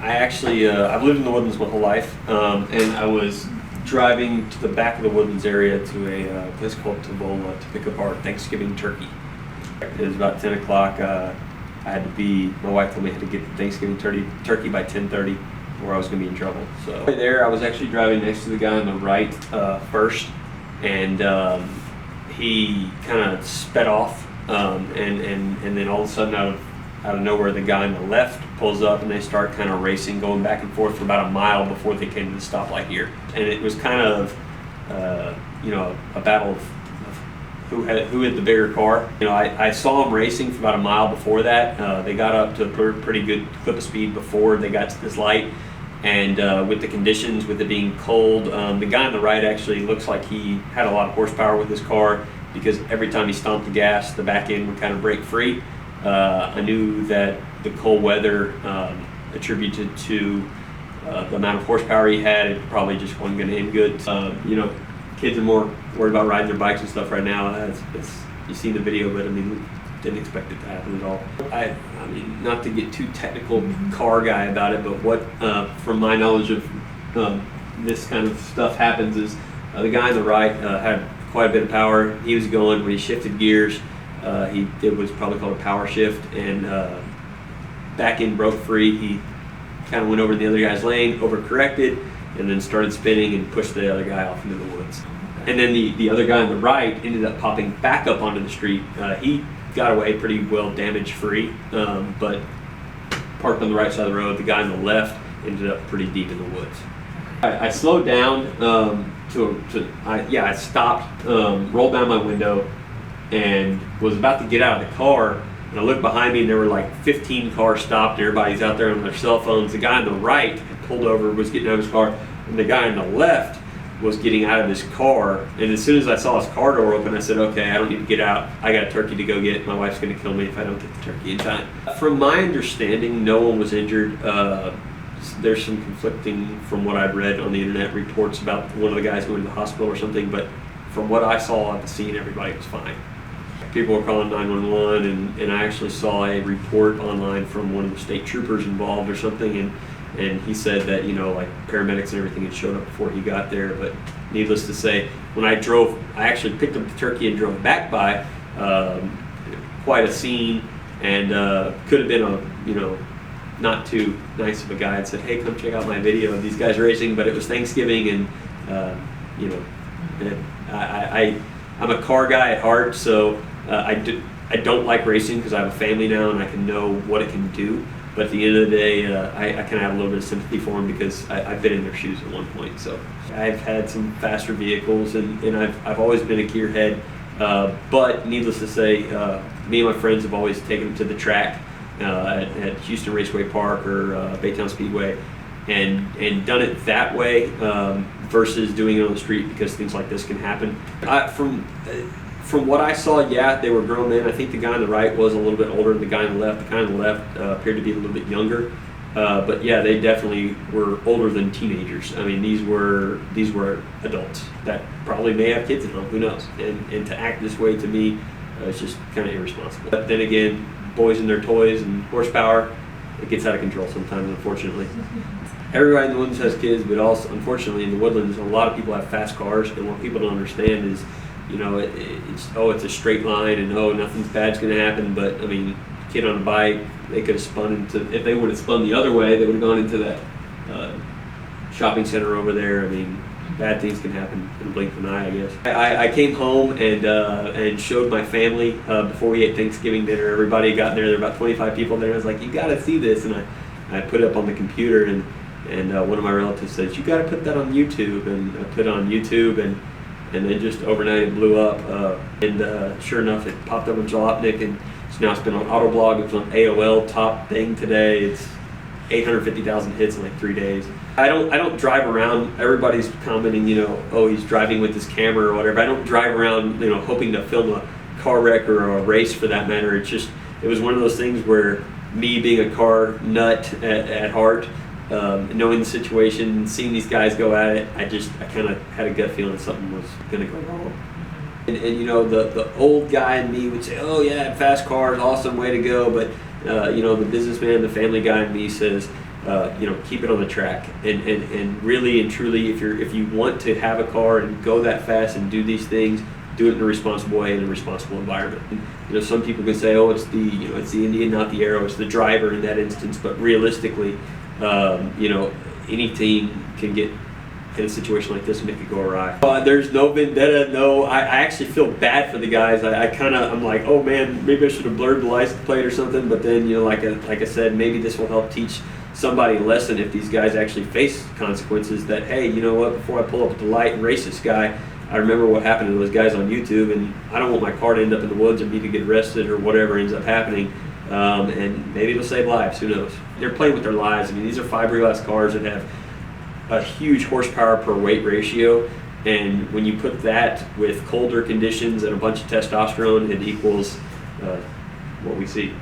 I actually, I've lived in the Woodlands my whole life, and I was driving to the back of the Woodlands area to a place called Tavola to pick up our Thanksgiving turkey. It was about 10 o'clock. I had to be, my wife told me I had to get the Thanksgiving turkey by 10:30 or I was going to be in trouble. So there, I was actually driving next to the guy on the right first, and he kind of sped off, and then all of a sudden out of nowhere, the guy on the left pulls up and they start kind of racing, going back and forth for about a mile before they came to the stoplight here. And it was kind of, a battle of who had the bigger car. I saw them racing for about a mile before that. They got up to a pretty good clip of speed before they got to this light. And with the conditions, with it being cold, the guy on the right actually looks like he had a lot of horsepower with his car, because every time he stomped the gas, the back end would kind of break free. I knew that the cold weather attributed to the amount of horsepower he had, it probably just wasn't going to end good. Kids are more worried about riding their bikes and stuff right now. You've seen the video, but I mean, didn't expect it to happen at all. I mean, not to get too technical car guy about it, but what, from my knowledge of this kind of stuff happens is the guy on the right had quite a bit of power. He was going, when he shifted gears, he did what's probably called a power shift, and back end broke free. He kind of went over in the other guy's lane, overcorrected, and then started spinning and pushed the other guy off into the woods. And then the other guy on the right ended up popping back up onto the street. He got away pretty well damage free, but parked on the right side of the road. The guy on the left ended up pretty deep in the woods. I slowed down I stopped, rolled down my window, and was about to get out of the car, and I looked behind me and there were like 15 cars stopped. Everybody's out there on their cell phones. The guy on the right had pulled over, was getting out of his car, and the guy on the left was getting out of his car. And as soon as I saw his car door open, I said, okay, I don't need to get out. I got a turkey to go get. My wife's going to kill me if I don't get the turkey in time. From my understanding, no one was injured. There's some conflicting, from what I'd read on the internet, reports about one of the guys going to the hospital or something, but from what I saw at the scene, everybody was fine. People were calling 911, and I actually saw a report online from one of the state troopers involved or something, and he said that, like paramedics and everything had showed up before he got there. But needless to say, when I actually picked up the turkey and drove back by, quite a scene, and could have been a, not too nice of a guy and said, hey, come check out my video of these guys racing, but it was Thanksgiving, and I'm a car guy at heart, so I don't like racing because I have a family now and I can know what it can do. But at the end of the day, I kind of have a little bit of sympathy for them, because I've been in their shoes at one point. So I've had some faster vehicles, and I've always been a gearhead. But needless to say, me and my friends have always taken them to the track at Houston Raceway Park or Baytown Speedway, and done it that way versus doing it on the street, because things like this can happen. From what I saw, yeah, they were grown men. I think the guy on the right was a little bit older than the guy on the left. The guy on the left appeared to be a little bit younger, but yeah, they definitely were older than teenagers. I mean, these were adults that probably may have kids at home. Who knows? And to act this way, to me, it's just kind of irresponsible. But then again, boys and their toys and horsepower, it gets out of control sometimes, unfortunately. Everybody in the Woodlands has kids, but also, unfortunately, in the Woodlands, a lot of people have fast cars, and what people don't understand is, it's a straight line, and nothing's bad's going to happen. But I mean, kid on a bike, they could have spun into, if they would have spun the other way, they would have gone into that shopping center over there. I mean, bad things can happen in a blink of an eye, I guess. I came home and showed my family before we ate Thanksgiving dinner. Everybody got there. There were about 25 people there. I was like, you got to see this, and I put it up on the computer, and one of my relatives said, you got to put that on YouTube, and I put it on YouTube, and then just overnight it blew up, and sure enough, it popped up on Jalopnik, and so now it's been on Autoblog. It was on AOL top thing today. It's 850,000 hits in like 3 days. I don't drive around. Everybody's commenting, he's driving with his camera or whatever. I don't drive around, hoping to film a car wreck or a race for that matter. It was one of those things where, me being a car nut at heart, knowing the situation, seeing these guys go at it, I kind of had a gut feeling something was going to go wrong. And the old guy in me would say, oh yeah, fast cars, awesome, way to go. But the businessman, the family guy in me says, keep it on the track. And really and truly, if you want to have a car and go that fast and do these things, do it in a responsible way, in a responsible environment. And, some people can say, oh, it's the Indian, not the arrow, it's the driver in that instance. But realistically, any team can get in a situation like this and make it go awry. There's no vendetta. No, I actually feel bad for the guys. I'm like, oh man, maybe I should have blurred the license plate or something. But then, like I said, maybe this will help teach somebody a lesson if these guys actually face consequences. That, hey, you know what? Before I pull up at the light and race this guy, I remember what happened to those guys on YouTube, and I don't want my car to end up in the woods or me to get arrested or whatever ends up happening. And maybe it'll save lives. Who knows? They're playing with their lives. I mean, these are fiberglass cars that have a huge horsepower per weight ratio, and when you put that with colder conditions and a bunch of testosterone, it equals what we see.